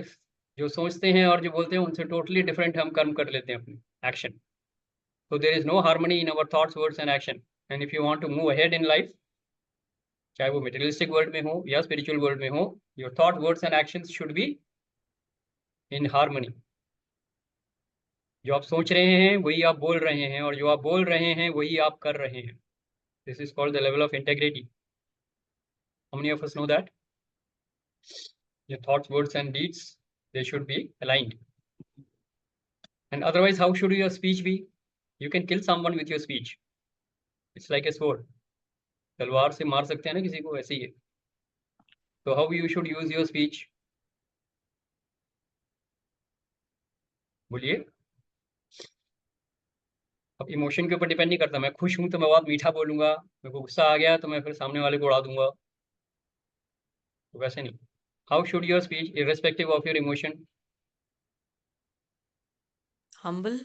जो सोचते हैं और जो बोलते हैं उनसे टोटली डिफरेंट हम कर्म कर लेते हैं अपनी action. So there is no harmony in our thoughts, words and action. And if you want to move ahead in life, चाहे वो materialistic world में हो या spiritual world में हो, your thought, words and actions should be in harmony. जो आप सोच रहे हैं वही आप बोल रहे हैं, और जो आप बोल रहे हैं वही आप कर रहे हैं. This is called the level of integrity. How many of us know that? Your thoughts, words and deeds, they should be aligned. And otherwise, how should your speech be? You can kill someone with your speech. It's like a sword. तलवार से मार सकते हैं ना किसी को, ऐसे ही है. So how you should use your speech? बोलिए. अब इमोशन के ऊपर डिपेंड नहीं करता, मैं खुश हूं तो मैं बहुत मीठा बोलूंगा, मेरे को गुस्सा आ गया तो मैं फिर सामने वाले को उड़ा दूंगा, तो वैसे नहीं. How should your speech irrespective of your emotion? Humble.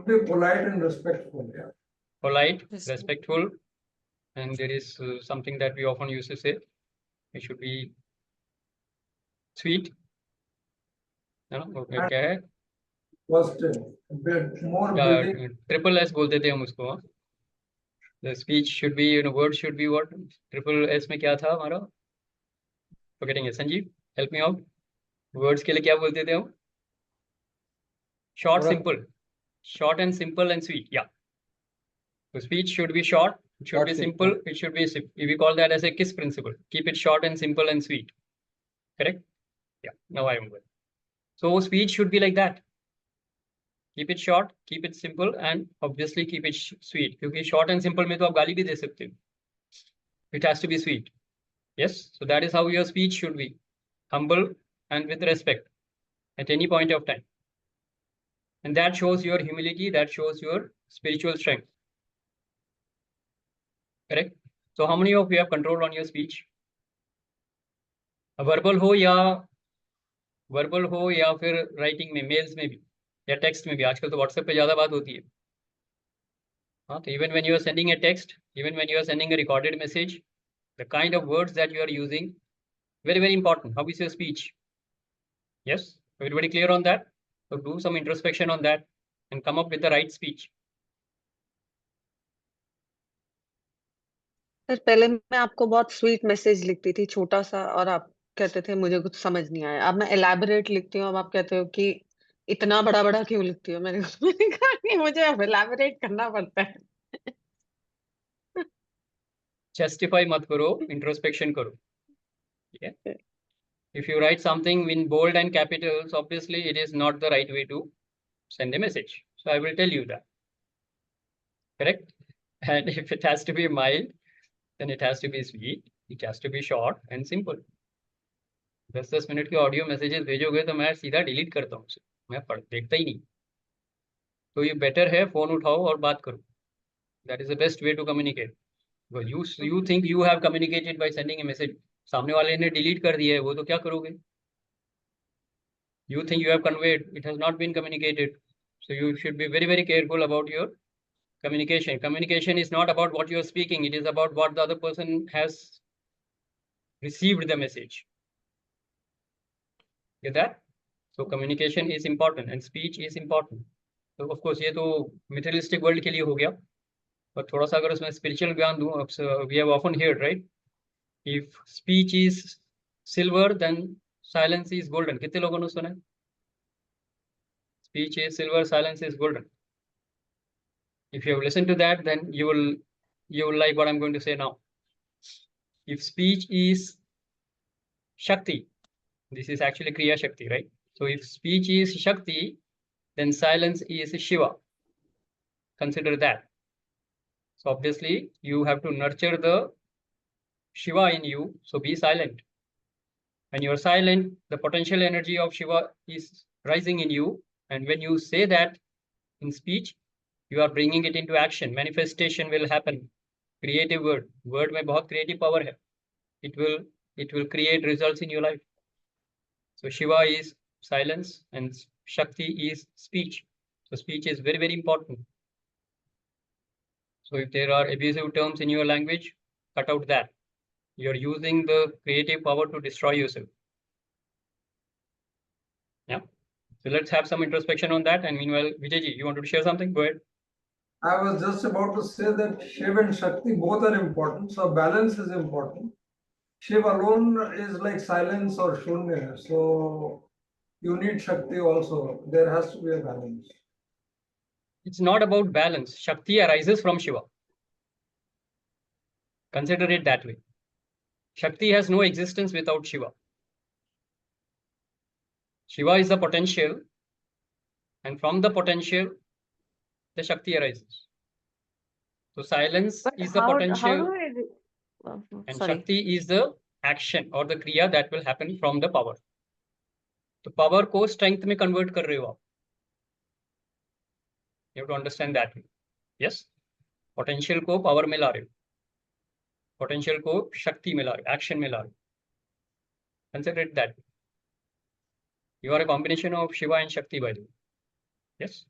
Be polite and respectful. Yeah. Polite, Respect. respectful, and there is something that we often used to say, it should be sweet. क्या है? Positive. More building. Triple S बोलते थे हम उसको. The speech should be, words should be what? Triple S में क्या था हमारा? Forgetting it. Sanjeev, help me out. Words के लिए क्या बोलते थे हम? Short, simple. Short and simple and sweet. Yeah. The speech should be short. It should be simple. It should be. We call that as a KISS principle. Keep it short and simple and sweet. Correct? Yeah. Now I am good. So speech should be like that. Keep it short, keep it simple, and obviously keep it sweet. क्योंकि short and simple में तो आप गाली भी दे सकते हो. It has to be sweet. Yes. So that is how your speech should be. Humble and with respect at any point of time. And that shows your humility. That shows your spiritual strength. Correct? So how many of you have control on your speech? Verbal हो या फिर writing में, mails में भी या text में भी. आजकल तो WhatsApp पे ज़्यादा बात होती है. हाँ, तो even when you are sending a text, even when you are sending a recorded message, the kind of words that you are using, very, very important. How is your speech? Yes? Everybody clear on that? So do some introspection on that and come up with the right speech. Sir पहले मैं आपको बहुत sweet message लिखती थी, छोटा सा, और आप कहते थे मुझे कुछ समझ नहीं आया. अब मैं एलैबोरेट लिखती हूँ, अब आप कहते हो कि इतना बड़ा बड़ा क्यों लिखती हो. मैंने कहा कि मुझे अब एलैबोरेट करना पड़ता है. Justify मत करो, introspection करो. Yeah. If you write something in bold and capitals, obviously it is not the right way to send a message. So I will tell you that. Correct? And if it has to be mild, then it has to be sweet. It has to be short and simple. 10-10 minute के audio messages भेजोगे तो मैं सीधा delete करता हूँ उसे, मैं देखता ही नहीं. तो ये बेटर है फोन उठाओ और बात करो. That is the best way to communicate. You think you have communicated by sending a message. सामने वाले ने डिलीट कर दिया है, वो तो क्या करोगे? You think you have conveyed, it has not been communicated. So you should be very, very careful about your communication. Communication is not about what you are speaking. It is about what the other person has received the message. Get that? So communication is important and speech is important. So of course ये तो materialistic world के लिए हो गया. But थोड़ा सा अगर उसमें spiritual ज्ञान दूं, we have often heard, right? If speech is silver, then silence is golden. कितने लोगों ने सुना है? Speech is silver, silence is golden. If you have listened to that, then you will like what I'm going to say now. If speech is Shakti, this is actually Kriya Shakti, right? So if speech is Shakti, then silence is Shiva. Consider that. So obviously you have to nurture the Shiva in you, so be silent. When you are silent, the potential energy of Shiva is rising in you, and when you say that in speech, you are bringing it into action. Manifestation will happen. Creative word में बहुत creative power है. It will create results in your life. So Shiva is silence and Shakti is speech. So speech is very, very important. So if there are abusive terms in your language, cut out that. You're using the creative power to destroy yourself. Yeah. So let's have some introspection on that. And meanwhile, Vijayji, you wanted to share something? Go ahead. I was just about to say that Shiv and Shakti both are important. So balance is important. Shiv alone is like silence or Shunya. So you need Shakti also. There has to be a balance. It's not about balance. Shakti arises from Shiva. Consider it that way. Shakti has no existence without Shiva. Shiva is the potential, and from the potential, the Shakti arises. So silence is the potential, and sorry. Shakti is the action or the kriya that will happen from the power. तो power को strength में convert कर रहे हो आप. You have to understand that. Yes, potential को power में ला रहे हो, पोटेंशियल को शक्ति में ला रहे हो, एक्शन में ला रहे हो. Consider it that you are a combination of Shiva and Shakti, by the way. Yes.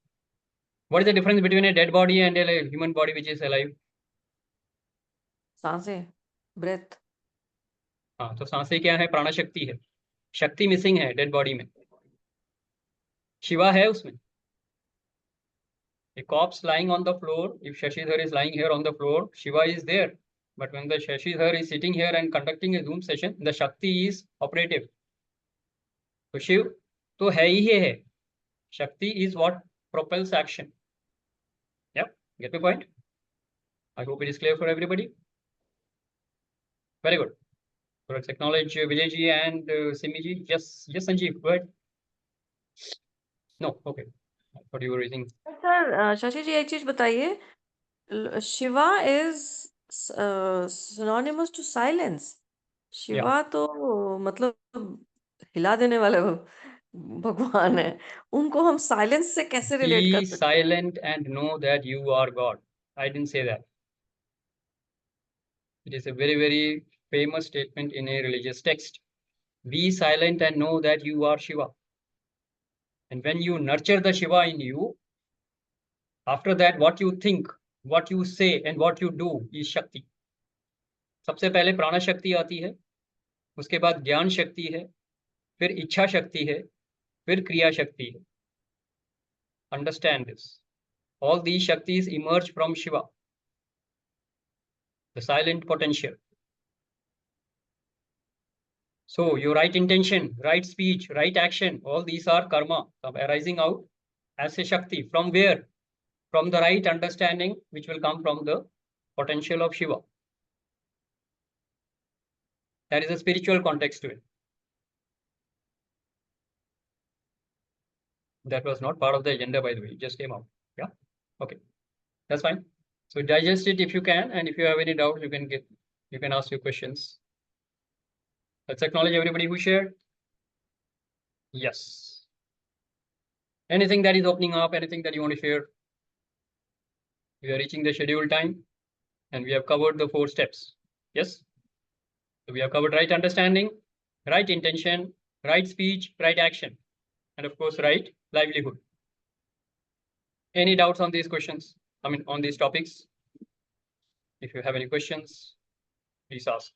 What is the difference between a dead body and a human body which is alive? सांसें, breath. हाँ, तो सांसें क्या है? प्राण शक्ति है. शक्ति मिसिंग है डेड बॉडी में, शिवा है उसमें. A corpse lying on the floor, if Shashi Dhar is lying here on the floor, Shiva is there. But when the Shashi Dhar is sitting here and conducting a Zoom session, the Shakti is operative. तो शिव तो है ही है. Shakti is what propels action. Yep, get my point? I hope it is clear for everybody. Very good. So let's acknowledge Vijay ji and Simi ji. Yes, yes, Sanjeev, go ahead. No, okay. I thought you were raising. Sir Shashi ji एक चीज बताइए, Shiva is synonymous to silence. Shiva तो मतलब हिला देने वाले भगवान है, उनको हम साइलेंस से कैसे रिलेट कर Be सकते हैं? silent and know that you are God. I didn't say that. It is a very, very famous statement in a religious text. Be silent and know that you are Shiva. And when you nurture the Shiva in you, after that, what you think, what you say, and what you do is Shakti. सबसे पहले प्राण शक्ति आती है, उसके बाद ज्ञान शक्ति है, फिर इच्छा शक्ति है, फिर क्रिया शक्ति है. Understand this. All these Shaktis emerge from Shiva, the silent potential. So your right intention, right speech, right action, all these are karma arising out as a Shakti. From where? From the right understanding, which will come from the potential of Shiva. That is a spiritual context to it. That was not part of the agenda, by the way. It just came out. Yeah. Okay. That's fine. So digest it if you can, and if you have any doubts, you can ask your questions. Let's acknowledge everybody who shared. Yes. Anything that is opening up, anything that you want to share? We are reaching the scheduled time, and we have covered the 4 steps. Yes. So we have covered right understanding, right intention, right speech, right action, and of course, right livelihood. Any doubts on these questions? I mean, on these topics? If you have any questions, please ask.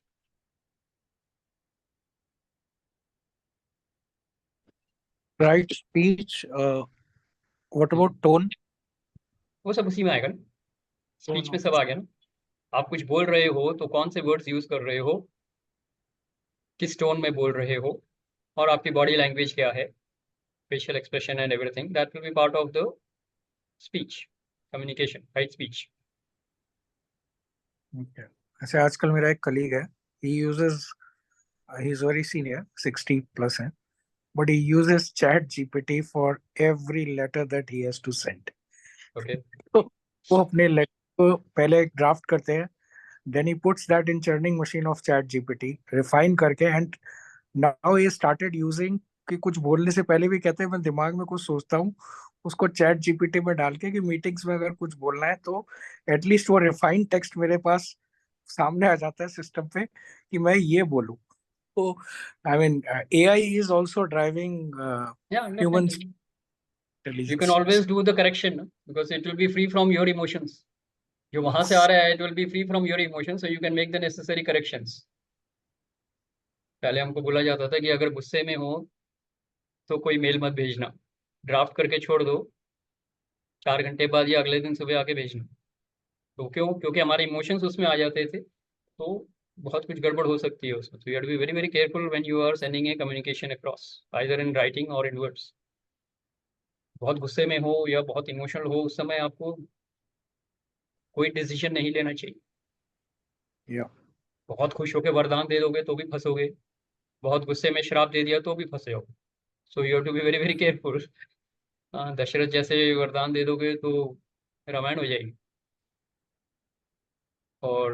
Right speech. What about tone? वो सब उसी में आएगा ना, speech में सब आ गया ना. आप कुछ बोल रहे हो तो कौन से वर्ड्स यूज कर रहे हो, किस टोन में बोल रहे हो, और आपकी बॉडी लैंग्वेज क्या है, facial expression and everything, that will be part of the speech communication, right speech. Okay. ऐसे आजकल मेरा एक कलीग है, he is very senior, 60 plus है, but he uses chat GPT for every letter that he has to send. Okay. तो वो अपने letter को पहले एक ड्राफ्ट करते हैं, then he puts that in churning machine of chat GPT, refine करके, and now he started using कि कुछ बोलने से पहले भी कहते हैं मैं दिमाग में कुछ सोचता हूँ, उसको चैट जीपीटी में डाल के कि मीटिंग्स में अगर कुछ बोलना है तो एटलीस्ट वो रिफाइंड टेक्स्ट मेरे पास सामने आ जाता है सिस्टम पे कि मैं ये बोलूँ. तो I mean AI is also driving human You can always do the correction, no? Because it will be free from your emotions. जो वहां से आ रहा है, it will be free from your emotions, so you can make the necessary corrections. पहले हमको बोला जाता था कि अगर गुस्से में हो तो कोई मेल मत भेजना, ड्राफ्ट करके छोड़ दो, 4 घंटे बाद या अगले दिन सुबह आके भेजना. तो क्यों? क्योंकि हमारे इमोशंस उसमें आ जाते थे, तो बहुत कुछ गड़बड़ हो सकती है उसमें. So you have to be very, very careful when you are sending a communication across, either in writing or in words. बहुत गुस्से में हो या बहुत इमोशनल हो, उस समय आपको कोई डिसीजन नहीं लेना चाहिए. Yeah. बहुत खुश होकर वरदान दे दोगे तो भी फंसोगे, बहुत गुस्से में श्राप दे दिया तो भी फंसे हो. So you have to be very, very careful. Dasharath जैसे वरदान दे दोगे तो रामायण हो जाएगी, और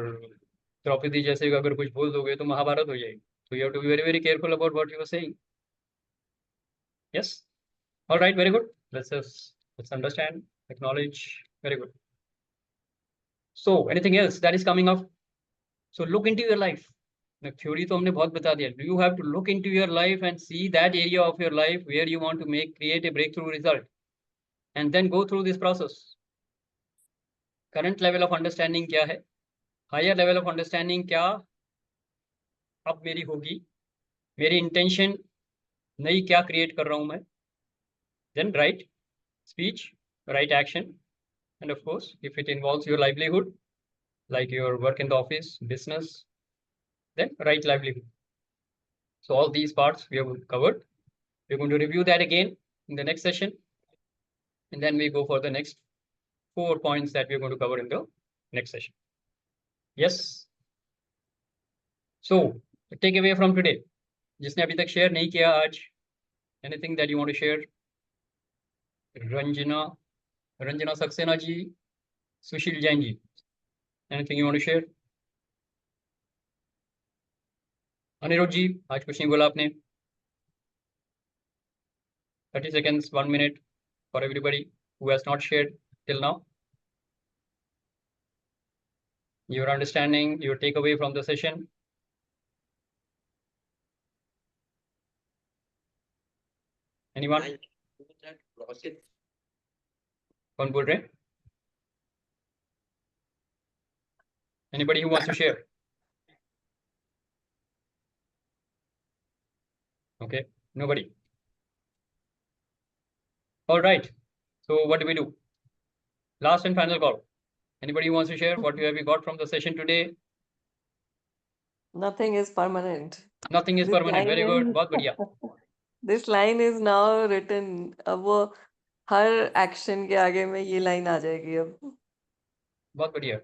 द्रौपदी जैसे अगर कुछ बोल दोगे तो महाभारत हो जाएगी. So you have to be very, very careful about what you are saying. Yes. All right. Very good. Let's understand, acknowledge. Very good. So anything else that is coming up? So look into your life. Theory तो हमने बहुत बता दिया. You have to look into your life and see that area of your life where you want to create a breakthrough result, and then go through this process. Current level of understanding क्या है? Higher level of understanding क्या अब मेरी होगी? मेरी intention नई क्या create कर रहा हूँ मैं? Then right speech, right action, and of course, if it involves your livelihood, like your work in the office, business, then right livelihood. So all these parts we have covered. We're going to review that again in the next session, and then we go for the next 4 points that we're going to cover in the next session. Yes. So take away from today. जिसने अभी तक share नहीं किया आज, anything that you want to share? Ranjana Saxena ji, Sushil Jain ji, anything you want to share? Anirudh जी, आज कुछ नहीं बोला आपने. 30 seconds, 1 minute for everybody who has not shared till now. Your understanding, your takeaway from the session. Anyone? कौन बोल रहे हैं? Anybody who wants to share? Okay, nobody. All right. So what do we do? Last and final call. Anybody who wants to share what have you got from the session today? Nothing is permanent. Nothing is This permanent. Very line good. is बहुत बढ़िया. this line is now written. अब वो हर action के आगे में ये line आ जाएगी अब. बहुत बढ़िया.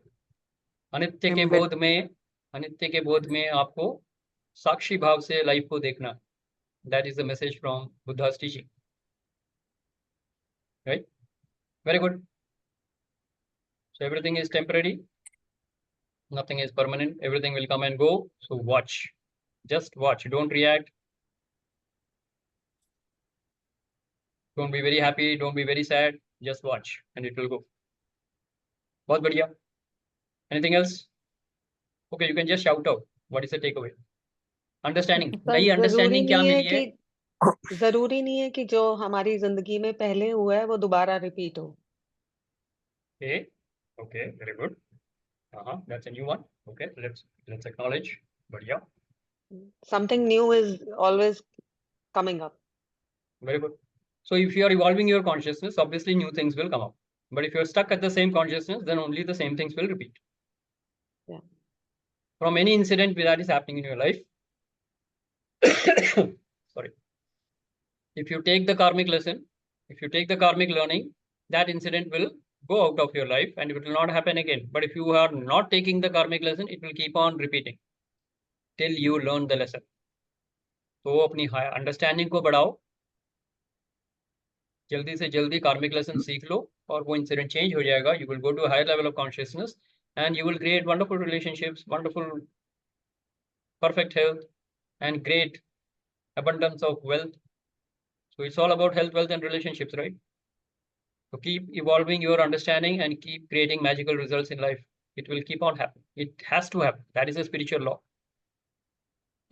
अनित्य के Embed. बोध में आपको साक्षी भाव से लाइफ को देखना. That is the message from Buddha's teaching. Right? Very good. So everything is temporary. Nothing is permanent. Everything will come and go. So watch. Just watch. Don't react. Don't be very happy. Don't be very sad. Just watch and it will go. बहुत बढ़िया. Anything else? Okay, you can just shout out. What is the takeaway? Understanding. नई understanding क्या मिली है? जरूरी नहीं है कि जो हमारी जिंदगी में पहले हुआ है वो दोबारा रिपीट हो. Okay. Okay. Very good. That's a new one. Okay. Let's acknowledge. बढ़िया. Something new is always coming up. Very good. So if you are evolving your consciousness, obviously new things will come up. But if you're stuck at the same consciousness, then only the same things will repeat. Yeah. From any incident that is happening in your life, sorry. If you take the karmic lesson, if you take the karmic learning, that incident will go out of your life and it will not happen again. But if you are not taking the karmic lesson, it will keep on repeating till you learn the lesson. तो अपनी understanding को बढ़ाओ, जल्दी से जल्दी कार्मिक lesson सीख लो और वो इंसिडेंट चेंज हो जाएगा. You will go to higher level of consciousness and you will create wonderful relationships, wonderful perfect health and great abundance of wealth. So it's all about health, wealth and relationships, right? So keep evolving your understanding and keep creating magical results in life. It will keep on happening. It has to happen. That is a spiritual law.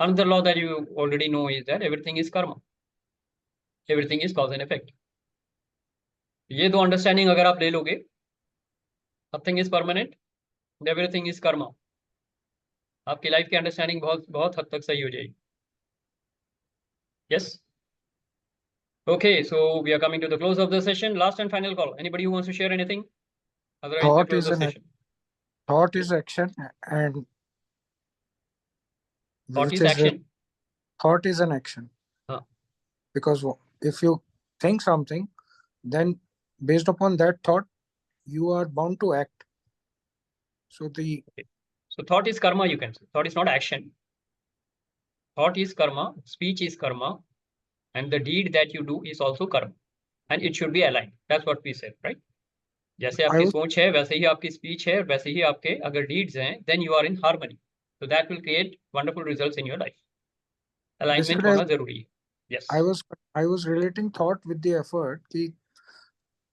Another law that you already know is that everything is karma. Everything is cause and effect. ये दो understanding अगर आप ले लोगे, nothing is permanent, everything is karma, आपकी life की understanding बहुत बहुत हद तक सही हो जाएगी. Yes. Okay, so we are coming to the close of the session. Last and final call. Anybody who wants to share anything? Otherwise, we Thought close is the an session. thought is action, and Thought which is is action. thought is an action. Huh. Because if you think something, then based upon that thought, you are bound to act. So So thought is karma, you can say. Thought is not action. Thought is karma, speech is karma, and the deed that you do is also karma. And it should be aligned. That's what we said, right? जैसे आपकी सोच है वैसे ही आपकी speech है, वैसे ही आपके अगर डीड्स हैं, then you are in harmony. So that will create wonderful results in your life. Alignment होना जरूरी है. Yes. I was relating thought with the effort कि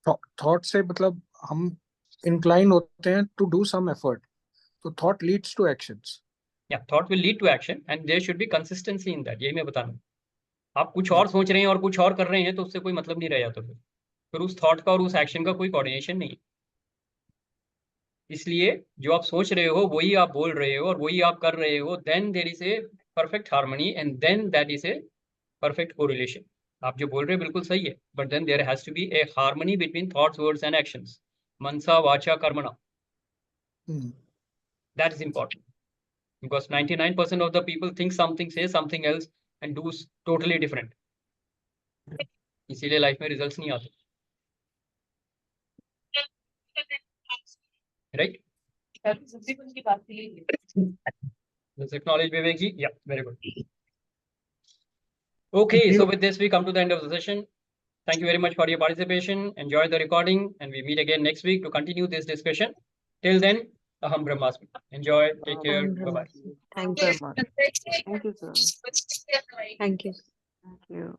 thought से मतलब हम incline होते हैं to do some effort. So thought leads to actions. Yeah, thought will lead to action and there should be consistency in that. यही मैं बता रहा हूँ. आप कुछ और सोच रहे हैं और कुछ और कर रहे हैं तो उससे कोई मतलब नहीं रह जाता फिर उस थॉट का और उस एक्शन का कोई कोऑर्डिनेशन नहीं. इसलिए जो आप सोच रहे हो वही आप बोल रहे हो और वही आप कर रहे हो, then there is a perfect harmony and then that is a perfect correlation. आप जो बोल रहे हो बिल्कुल सही है, but then there has to be a harmony between thoughts, words and actions. Mansa, vacha, karmana. That is important. Because 99% of the people think something, say something else and do totally different. इसीलिए life में results नहीं आते. Right? Let's acknowledge Vivek ji. Yeah, very good. Okay, so with this we come to the end of the session. Thank you very much for your participation. Enjoy the recording and we meet again next week to continue this discussion. Till then, Aham Brahmasmi. Enjoy. Take care. Bye-bye. Thank you. Thank you, sir. Thank you. Thank you.